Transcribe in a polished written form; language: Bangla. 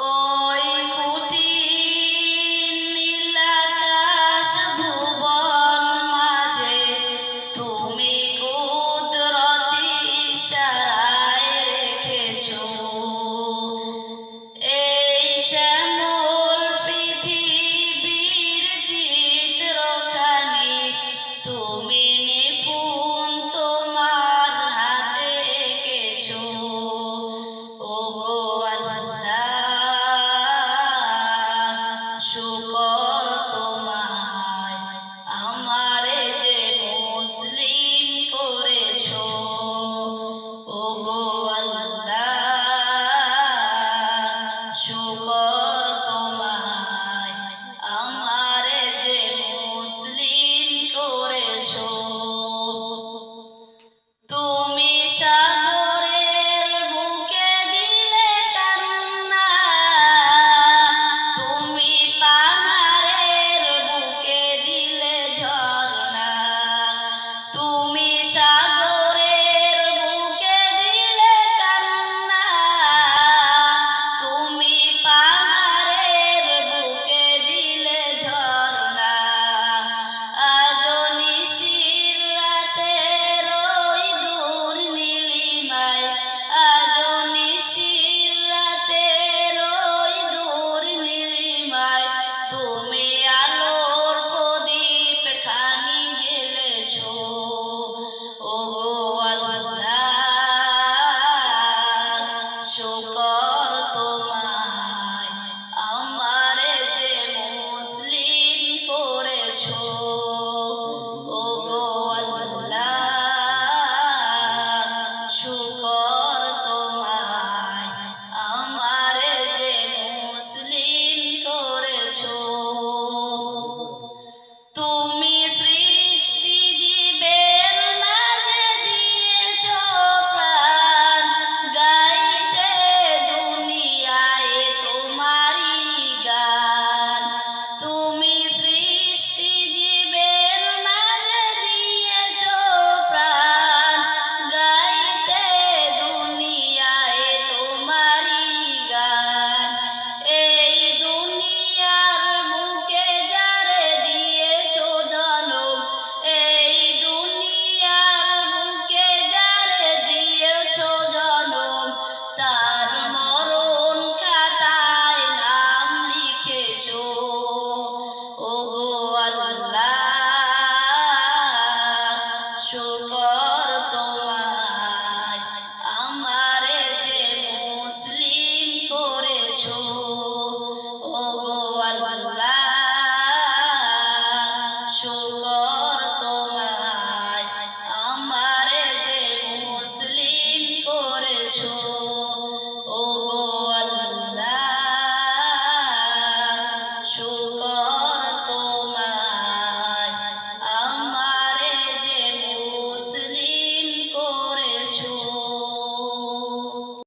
ওই কুটির নীল আকাশ ভুবন মাঝে তুমি কুদরতি ইশারায় রেখেছো এই শ্যামল পৃথিবীর চিত্রখানি তুমি নিপুণ তোমার হাতে এঁকেছো। ওগো শুকর তোমায় আমারে যে মুসলিম করেছো। ওগো আল্লাহ শুকর তোমায় আমারে যে মুসলিম করেছো। তুমি সাগরের বুকে দিলে কান্না, তুমি পাহাড়ের বুকে দিলে ঝর্ণা, তুমি সাগরের বুকে দিলে কান্না, তুমি পাহাড়ের বুকে দিলে ঝর্ণা। আজও নিশির রাতের ওই দূর নীলিমায়, আজও নিশির রাতের ওই দূর নীলিমায় তুমি আলোর প্রদীপ খানি জ্বেলেছো। ওগো আল্লাহ শুকর